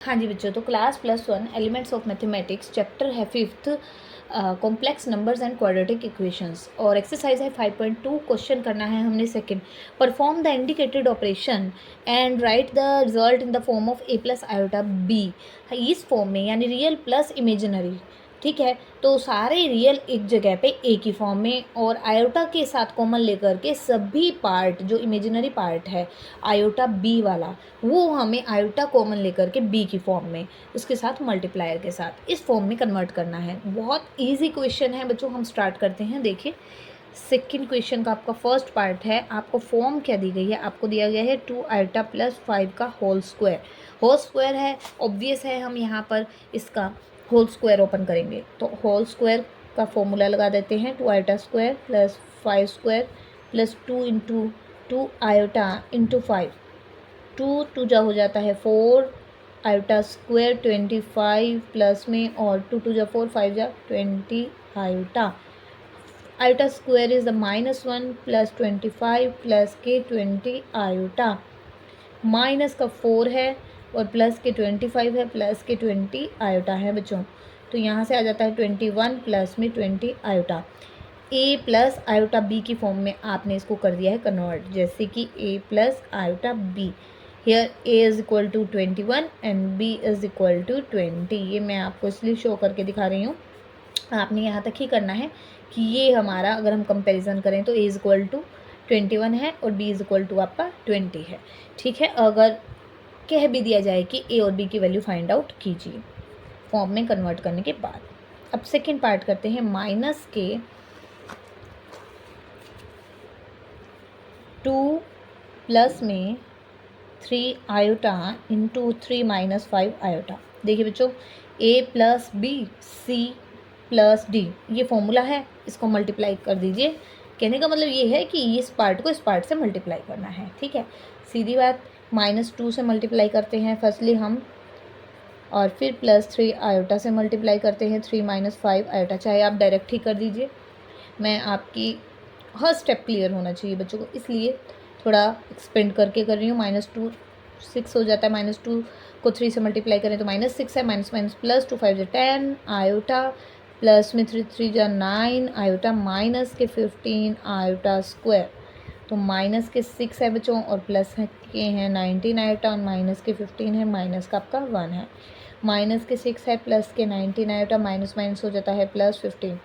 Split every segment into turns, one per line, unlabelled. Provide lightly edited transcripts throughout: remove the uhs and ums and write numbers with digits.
हाँ जी बच्चों, तो class +1 elements of mathematics chapter है 5th complex numbers and quadratic equations और एक्सरसाइज है 5.2। क्वेश्चन करना है हमने second. Perform the indicated operation and right the result in the form of a plus iota b। इस फॉर्म में यानी real plus imaginary, ठीक है। तो सारे रियल एक जगह पे ए की फॉर्म में और आयोटा के साथ कॉमन लेकर के सभी पार्ट जो इमेजिनरी पार्ट है आयोटा बी वाला, वो हमें आयोटा कॉमन लेकर के बी की फॉर्म में उसके साथ मल्टीप्लायर के साथ इस फॉर्म में कन्वर्ट करना है। बहुत इजी क्वेश्चन है बच्चों, हम स्टार्ट करते हैं। देखिए सेकंड क्वेश्चन का आपका फर्स्ट पार्ट है। आपको फॉर्म क्या दी गई है? आपको दिया गया है 2 आयोटा प्लस 5 का होल स्क्वायर। होल स्क्वायर है, ऑब्वियस है, हम यहाँ पर इसका होल स्क्वायर ओपन करेंगे तो होल स्क्वायर का फॉर्मूला लगा देते हैं। 2 iota square plus 5 square plus 2 into 2 iota into 5, 2 2 जा हो जाता है 4 आयोटा स्क्वायर 25 प्लस में और 2 2 जा 4 5 जा 20 iota. Iota square is the -1 plus 25 plus के 20 आयोटा। माइनस का 4 है और प्लस के 25 है, प्लस के 20 आयोटा है बच्चों। तो यहाँ से आ जाता है 21 प्लस में 20 iota. A plus iota B की फॉर्म में आपने इसको कर दिया है कन्वर्ट, जैसे कि A plus iota B. Here A is equal to 21 and B is equal to 20। ये मैं आपको इसलिए शो करके दिखा रही हूँ, आपने यहाँ तक ही करना है कि ये हमारा अगर हम कंपैरिजन करें तो ए इज़ इक्वल टू 21 है और बी इज़ इक्वल टू आपका 20 है, ठीक है। अगर कह भी दिया जाए कि ए और बी की वैल्यू फाइंड आउट कीजिए फॉर्म में कन्वर्ट करने के बाद। अब सेकेंड पार्ट करते हैं। माइनस के 2 प्लस में 3 आयोटा इंटू 3 माइनस 5 आयोटा। देखिए बच्चों, A plus B C plus D ये फॉर्मूला है, इसको मल्टीप्लाई कर दीजिए। कहने का मतलब ये है कि इस पार्ट को इस पार्ट से मल्टीप्लाई करना है, ठीक है। सीधी बात, -2 से मल्टीप्लाई करते हैं फर्स्टली हम, और फिर +3 आयोटा से मल्टीप्लाई करते हैं 3 माइनस 5 आयोटा। चाहे आप डायरेक्ट ही कर दीजिए, मैं आपकी हर स्टेप क्लियर होना चाहिए बच्चों को, इसलिए थोड़ा एक्सपेंड करके कर रही हूँ। -2 6 हो जाता है, -2 को 3 से मल्टीप्लाई करें तो -6 है, माइनस माइनस प्लस 2 5 जा 10 आयोटा, प्लस में 3 3 जा 9 आयोटा, माइनस के 15 आयोटा स्क्वायर। तो माइनस के 6 है बच्चों और प्लस के हैं 19 आयोटा और माइनस के 15 है, माइनस का आपका 1 है। माइनस के 6 है, प्लस के 19 आयोटा, माइनस माइनस हो जाता है plus 15,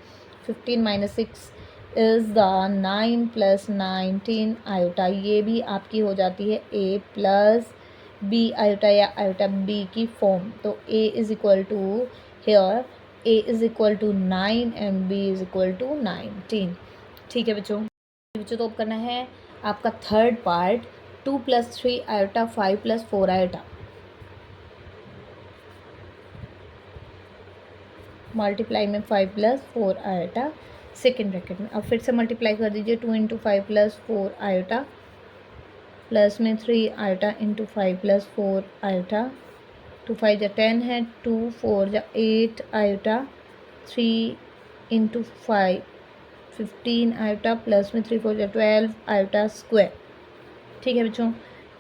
15 minus 6 is the 9 plus 19 iota. ये भी आपकी हो जाती है ए प्लस बी आयोटा या आयोटा बी की फॉर्म। तो a is equal to here a is equal to 9 and B is equal to 19, ठीक है बच्चों। तो अब करना है आपका third part. 2 plus 3 iota 5 plus 4 iota, multiply में 5 प्लस 4 आयोटा सेकेंड ब्रैकेट में। अब फिर से मल्टीप्लाई कर दीजिए। 2 इंटू 5 प्लस 4 आयोटा, प्लस में 3 आयोटा इंटू 5 प्लस 4 आयोटा। 2 5 जा 10 है, 2 4 जा 8 आयोटा, 3 इंटू 5 15 आयोटा, प्लस में 3 4 जा 12 आयोटा स्क्वायर, ठीक है बच्चों।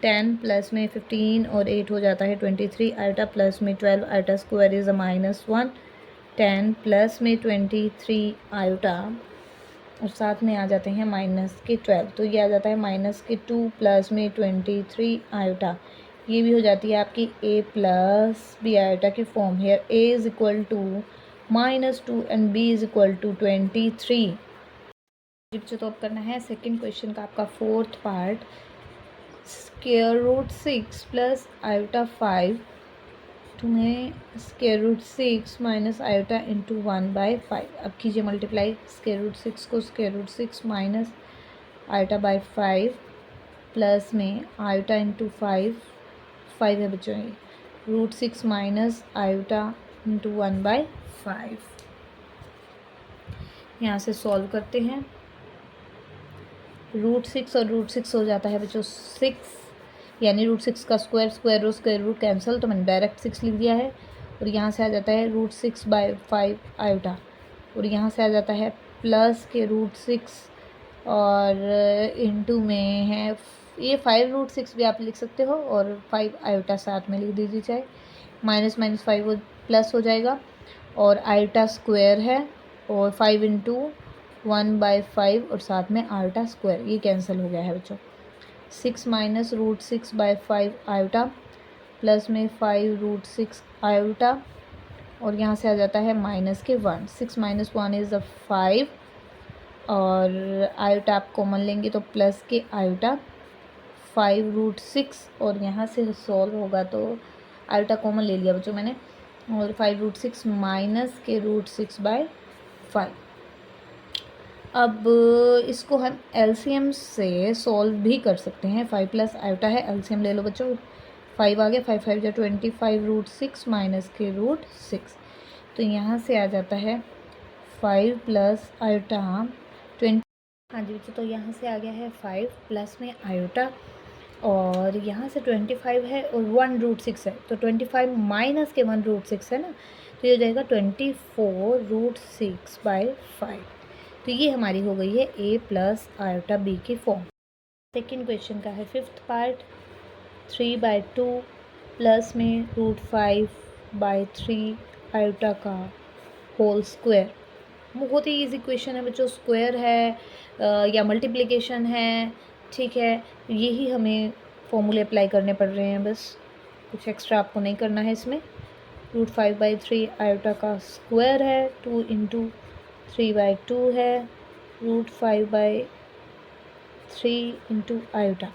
10 प्लस में 15 और 8 हो जाता है 23 आयोटा, प्लस में 12 आयोटा स्क्वायर इज़ -1। 10 प्लस में 23 आयोटा और साथ में आ जाते हैं माइनस के 12, तो ये आ जाता है माइनस के 2 प्लस में 23 आयोटा। ये भी हो जाती है आपकी ए प्लस बी आयोटा की फॉर्म। Here a is equal to -2 and B is equal to 23। बच्चों तो अब करना है सेकंड क्वेश्चन का आपका फोर्थ पार्ट। √6 प्लस आयोटा 5 तुम्हें √6 माइनस आयोटा इंटू 1/5। अब कीजिए मल्टीप्लाई √6 को √6 माइनस आयोटा बाई 5 प्लस में आयोटा इंटू 5 है बच्चों, ये √6 माइनस आयोटा इंटू 1/5। यहाँ से सॉल्व करते हैं। √6 और √6 हो जाता है बच्चों 6, यानी √6 का स्क्वायर रूट कैंसिल, तो मैंने डायरेक्ट 6 लिख दिया है। और यहाँ से आ जाता है √6/5 आयोटा, और यहाँ से आ जाता है प्लस के √6 और इंटू में है ये 5 √6 भी आप लिख सकते हो और 5 आयोटा साथ में लिख दीजिए चाहे। माइनस माइनस 5 प्लस हो जाएगा, और आयोटा स्क्वायर है, और 5 इंटू 1/5 और साथ में आयोटा स्क्वायर, ये कैंसिल हो गया है बच्चों। 6 माइनस रूट 6/5 आयोटा, प्लस में 5 रूट 6 आयोटा, और यहाँ से आ जाता है माइनस के 1। 6 माइनस 1 इज़ 5, और आयोटा आप कॉमन लेंगे तो प्लस के आयोटा 5 रूट 6, और यहाँ से सॉल्व होगा तो आयोटा कॉमन ले लिया बच्चों मैंने, और 5 रूट 6 माइनस के रूट 6/5। अब इसको हम एलसीएम से सॉल्व भी कर सकते हैं। 5 प्लस आयोटा है, एलसीएम ले लो बच्चों। 5 आ गया, 5 5 जा 25 रूट 6 माइनस के रूट 6, तो यहाँ से आ जाता है 5 प्लस आयोटा 20। हाँ जी बच्चों, तो यहाँ से आ गया है 5 प्लस में आयोटा, और यहाँ से 25 है और 1 रूट 6 है, तो 25 माइनस के 1 रूट 6 है ना, तो ये हो जाएगा 24 रूट 6/5। तो ये हमारी हो गई है a प्लस आयोटा b की फॉर्म। सेकेंड क्वेश्चन का है 5th पार्ट, 3/2 प्लस में रूट 5/3 आयोटा का होल स्क्वायर। बहुत ही ईजी क्वेश्चन है बच्चों, स्क्वायर है या मल्टीप्लिकेशन है, ठीक है, यही हमें फॉर्मूले अप्लाई करने पड़ रहे हैं, बस कुछ एक्स्ट्रा आपको नहीं करना है इसमें। रूट 5/3 आयोटा का स्क्वायर है, 2 इंटू 3/2 है, रूट 5/3 इंटू आयोटा,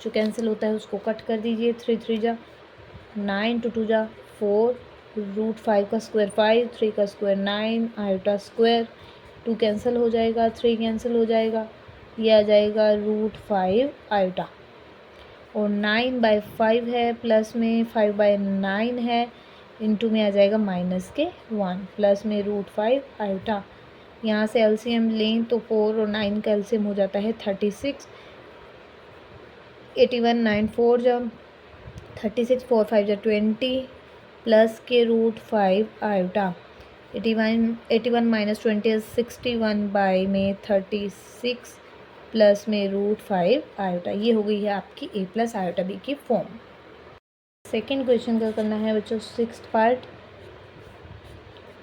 जो कैंसिल होता है उसको कट कर दीजिए। 3 3 जा 9, 2 2 जा 4, रूट 5 का स्क्वायर 5, 3 का स्क्वायर 9, आयोटा स्क्वायर, 2 कैंसिल हो जाएगा, 3 कैंसिल हो जाएगा, ये आ जाएगा रूट 5 आयोटा, और 9/5 है, प्लस में 5/9 है, इंटू में आ जाएगा माइनस के 1, प्लस में रूट 5 आयोटा। यहाँ से एलसीएम लें तो 4 और 9 का एलसीएम हो जाता है 36, 81 9 4 जब 36, 4 5 जा 20, प्लस के root 5 iota. 81 minus 20 is 61/36, plus में रूट 5 आयोटा। ये हो गई है आपकी a प्लस आयोटा b की फॉर्म। सेकेंड क्वेश्चन का करना है बच्चों 6th पार्ट,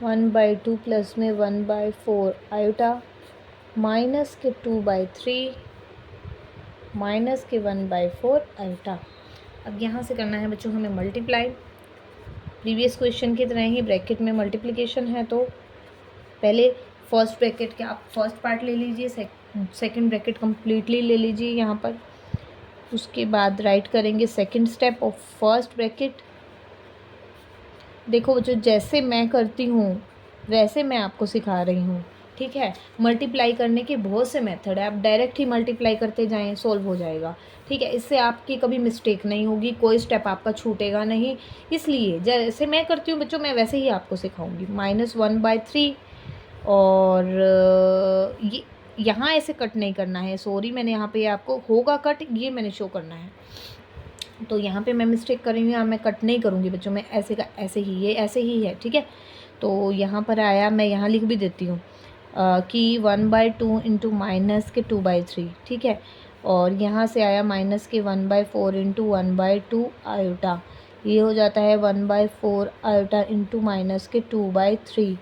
1/2 प्लस में 1/4 आयोटा, माइनस के 2/3 माइनस के 1/4 आयोटा। अब यहाँ से करना है बच्चों हमें मल्टीप्लाई, प्रीवियस क्वेश्चन की तरह ही ब्रैकेट में मल्टीप्लिकेशन है, तो पहले फर्स्ट ब्रैकेट के आप फर्स्ट पार्ट ले लीजिए, सेकंड ब्रैकेट कम्प्लीटली ले लीजिए यहाँ पर, उसके बाद राइट करेंगे second step of first bracket. देखो बच्चों, जैसे मैं करती हूँ वैसे मैं आपको सिखा रही हूँ, ठीक है। मल्टीप्लाई करने के बहुत से मेथड है, आप डायरेक्ट ही मल्टीप्लाई करते जाएं, सोल्व हो जाएगा, ठीक है। इससे आपकी कभी मिस्टेक नहीं होगी, कोई स्टेप आपका छूटेगा नहीं, इसलिए जैसे मैं करती हूँ बच्चों मैं वैसे ही आपको सिखाऊंगी। -1/3, और ये यहाँ ऐसे कट नहीं करना है, सॉरी मैंने यहाँ पे आपको होगा कट, ये मैंने शो करना है, तो यहाँ पे मैं मिस्टेक कर रही हूँ, यहाँ मैं कट नहीं करूँगी बच्चों, मैं ऐसे का ऐसे ही, ये ऐसे ही है, ठीक है। तो यहाँ पर आया, मैं यहाँ लिख भी देती हूँ कि 1/2 इंटू माइनस के 2/3, ठीक है, और यहाँ से आया माइनस के 1/4 इंटू 1/2 आयोटा, ये हो जाता है 1/4 आयोटा इंटू माइनस के 2/3,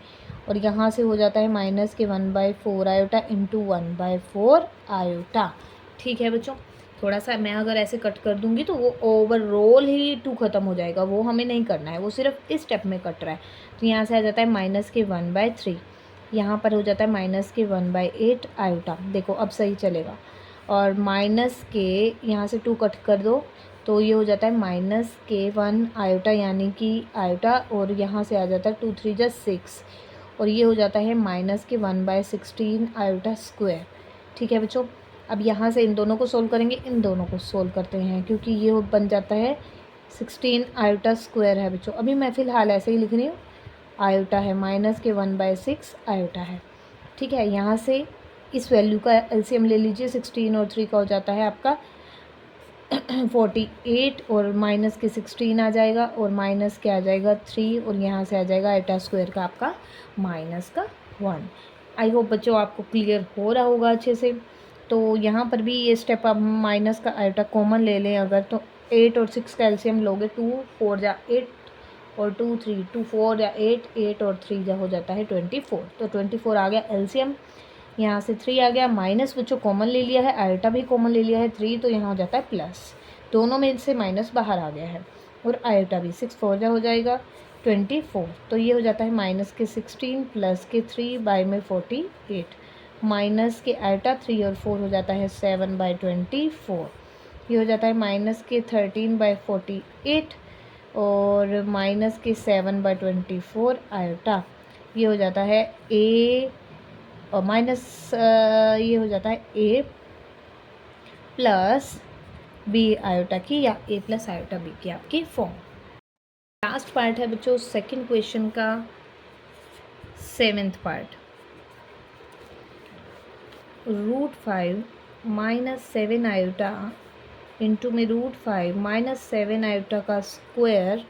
और यहाँ से हो जाता है माइनस के 1/4 आयोटा इंटू 1/4 आयोटा, ठीक है बच्चों। थोड़ा सा मैं अगर ऐसे कट कर दूंगी तो वो ओवरऑल ही 2 ख़त्म हो जाएगा, वो हमें नहीं करना है, वो सिर्फ इस स्टेप में कट रहा है। तो यहाँ से आ जाता है माइनस के 1/3, यहाँ पर हो जाता है माइनस के 1/8 आयोटा, देखो अब सही चलेगा, और माइनस के यहाँ से 2 कट कर दो तो ये हो जाता है माइनस के 1 आयोटा, यानी कि आयोटा, और यहाँ से आ जाता है 2 3 जा 6, और ये हो जाता है माइनस के 1/16 आयोटा स्क्वायर, ठीक है बच्चों। अब यहाँ से इन दोनों को सोल्व करेंगे, इन दोनों को सोल्व करते हैं, क्योंकि ये बन जाता है 16 आयोटा स्क्वायर है बच्चों। अभी मैं फ़िलहाल ऐसे ही लिख रही हूँ, आयोटा है माइनस के 1/6 आयोटा है, ठीक है। यहाँ से इस वैल्यू का एलसीएम ले लीजिए, 16 और 3 का हो जाता है आपका 48, और माइनस के 16 आ जाएगा, और माइनस के आ जाएगा 3, और यहाँ से आ जाएगा आयोटा स्क्वायर का आपका माइनस का 1। आई होप बच्चों आपको क्लियर हो रहा होगा अच्छे से। तो यहाँ पर भी ये स्टेप आप माइनस का आयोटा कॉमन ले लें अगर, तो 8 और 6 का एलसीएम लोगे, 2 4 जा 8, और 2 3 2 4 या 8 8 और 3 जो हो जाता है 24। तो 24 आ गया एलसीएम। यहाँ से 3 आ गया, माइनस बच्चों कॉमन ले लिया है, आयोटा भी कॉमन ले लिया है 3, तो यहाँ हो जाता है प्लस। दोनों में से माइनस बाहर आ गया है और आयोटा भी 6 4 जा हो जाएगा 24। तो ये हो जाता है माइनस के 16 प्लस के 3 बाय में 48, माइनस के आयोटा 3 और 4 हो जाता है 7 बाय 24। ये हो जाता है माइनस के 13 बाय 48 और माइनस के 7 बाय 24 आयोटा। ये हो जाता है ए और माइनस ये हो जाता है ए प्लस बी आयोटा की या ए प्लस आयोटा बी की आपकी फॉर्म। लास्ट पार्ट है बच्चों सेकंड क्वेश्चन का 7th part. √5 minus 7 iota into में √5 माइनस 7 आयोटा का स्क्वायर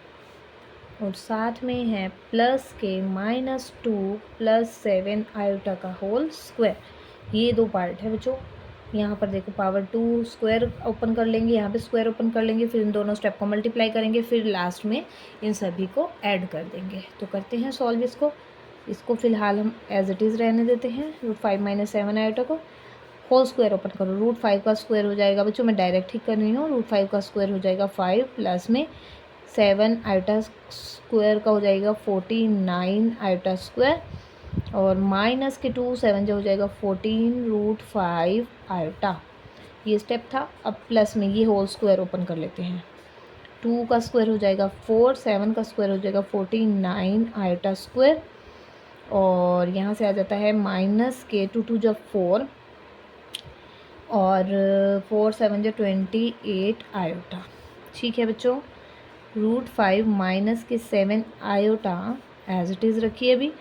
और साथ में है प्लस के -2 प्लस 7 आयोटा का होल स्क्वायर। ये दो पार्ट है बच्चों। यहाँ पर देखो पावर 2 स्क्वायर ओपन कर लेंगे, यहाँ पे स्क्वायर ओपन कर लेंगे, फिर इन दोनों स्टेप को मल्टीप्लाई करेंगे, फिर लास्ट में इन सभी को ऐड कर देंगे। तो करते हैं सॉल्व इसको फ़िलहाल हम एज इट इज़ रहने देते हैं। √5 माइनस 7 आयोटा को होल स्क्वायर ओपन करो, √5 का स्क्वायर हो जाएगा बच्चों, मैं डायरेक्ट ही कर रही हूँ। √5 का स्क्वायर हो जाएगा 5 प्लस में 7 आयोटा स्क्वायर का हो जाएगा 49 आयोटा स्क्वायर और माइनस के 2 7 जो हो जाएगा 14 √5 आयोटा। ये स्टेप था। अब प्लस में ये होल स्क्वायर ओपन कर लेते हैं। 2 का स्क्वायर हो जाएगा 4, 7 का स्क्वायर हो जाएगा 49 आयोटा स्क्वायर और यहाँ से आ जाता है माइनस के 2 2 जब 4 और 4 7 जो 28 आयोटा। ठीक है बच्चों, √5 माइनस के 7 आयोटा एज इट इज़ रखिए। अभी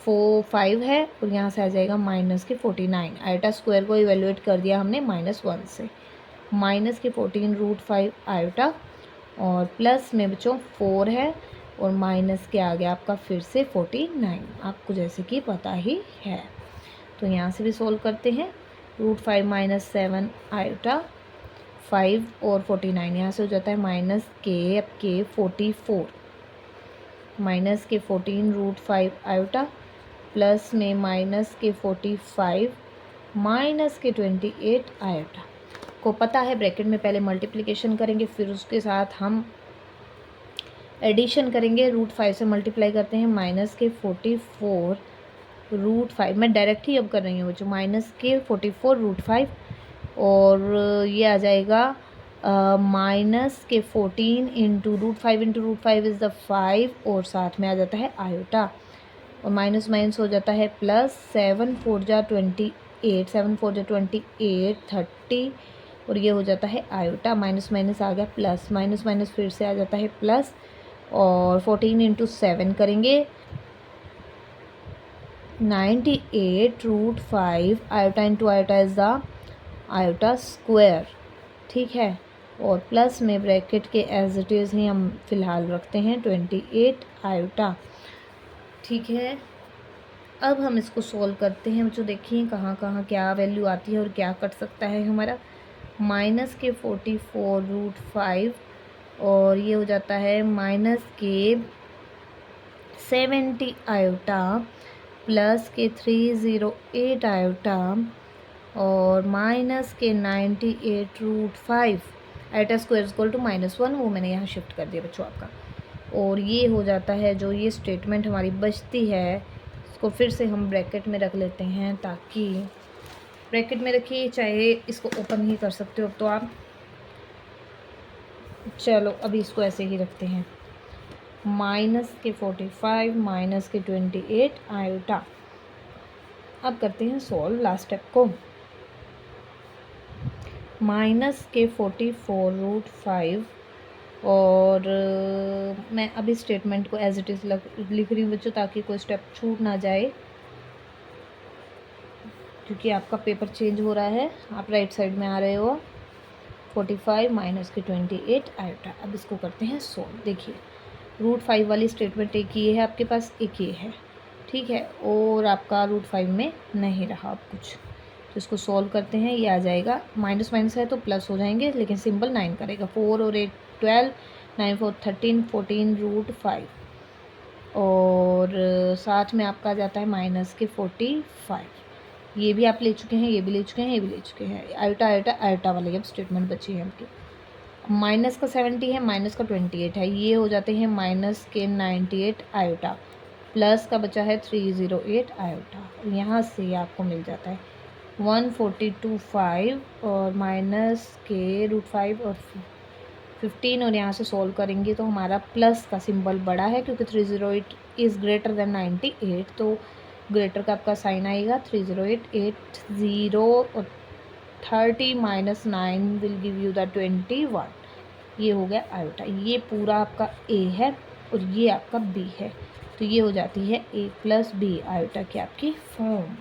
5 है और यहाँ से आ जाएगा माइनस के 49 आयोटा स्क्वायर को इवेल्युएट कर दिया हमने -1 से, माइनस के 14 √5 आयोटा और प्लस में बच्चों 4 है और माइनस के आ गया आपका फिर से 49, आपको जैसे कि पता ही है। तो यहाँ से भी सोल्व करते हैं। √5 माइनस 7 आयोटा 5 और 49, यहाँ से हो जाता है माइनस के अब के 44 माइनस के 14 √5 आयोटा प्लस में माइनस के 45 माइनस के 28 आयोटा। को पता है ब्रैकेट में पहले मल्टीप्लिकेशन करेंगे फिर उसके साथ हम एडिशन करेंगे। √5 से मल्टीप्लाई करते हैं माइनस के 44 √5, मैं डायरेक्ट ही अब कर रही हूँ बच्चों, माइनस के 44 √5 और ये आ जाएगा माइनस के 14 इंटू √5 इंटू √5 इज़ द 5 और साथ में आ जाता है आयोटा और माइनस माइनस हो जाता है प्लस। 7 4 जा 28, 7 4 जा 28 30 और ये हो जाता है आयोटा, माइनस माइनस आ गया प्लस, माइनस माइनस फिर से आ जाता है प्लस और 14 इंटू 7 करेंगे 98 √5 iota into iota is the iota square. ठीक है, और प्लस में ब्रैकेट के एज इट इज़ ही हम फ़िलहाल रखते हैं 28 आयोटा। ठीक है, अब हम इसको सॉल्व करते हैं बच्चों। देखिए कहाँ कहाँ क्या वैल्यू आती है और क्या कट सकता है हमारा। माइनस के 44 √5 और ये हो जाता है माइनस के 70 आयोटा प्लस के 308 आयोटा और माइनस के 98 √5 आयोटा स्क्वायर इक्वल टू -1, वो मैंने यहाँ शिफ्ट कर दिया बच्चों आपका। और ये हो जाता है जो ये स्टेटमेंट हमारी बचती है इसको फिर से हम ब्रैकेट में रख लेते हैं, ताकि ब्रैकेट में रखिए, चाहे इसको ओपन ही कर सकते हो तो आप। चलो अभी इसको ऐसे ही रखते हैं, माइनस के 45 माइनस के 28 आयोटा। अब करते हैं सॉल्व लास्ट स्टेप को। माइनस के 44 √5 और मैं अभी स्टेटमेंट को एज इट इज़ लिख रही हूँ बच्चों, ताकि कोई स्टेप छूट ना जाए, क्योंकि आपका पेपर चेंज हो रहा है, आप राइट साइड में आ रहे हो। 45 माइनस के 28 आयोटा। अब इसको करते हैं सॉल्व। देखिए √5 वाली स्टेटमेंट एक ये है आपके पास, एक ये है। ठीक है, और आपका √5 में नहीं रहा अब कुछ, तो इसको सॉल्व करते हैं। ये आ जाएगा, माइनस माइनस है तो प्लस हो जाएंगे, लेकिन सिंबल 9 करेगा। 4 और 8 12, 9 4 13 14 √5 और साथ में आपका आ जाता है माइनस के 45। ये भी आप ले चुके हैं, ये भी ले चुके हैं, ये भी ले चुके हैं। आयोटा आयोटा आयोटा वाली अब स्टेटमेंट बची है आपकी। माइनस का 70 है, माइनस का 28 है, ये हो जाते हैं माइनस के 98 आयोटा, प्लस का बचा है 308 आयोटा। यहाँ से आपको मिल जाता है 142.5 और माइनस के √5 और 15, और यहाँ से सॉल्व करेंगे तो हमारा प्लस का सिंबल बड़ा है क्योंकि 308 इज़ ग्रेटर देन 98, तो ग्रेटर का आपका साइन आएगा 308 80 और 30 minus 9 will give you the 21। ये हो गया आयोटा। ये पूरा आपका ए है और ये आपका बी है, तो ये हो जाती है a + b आयोटा की आपकी फॉर्म।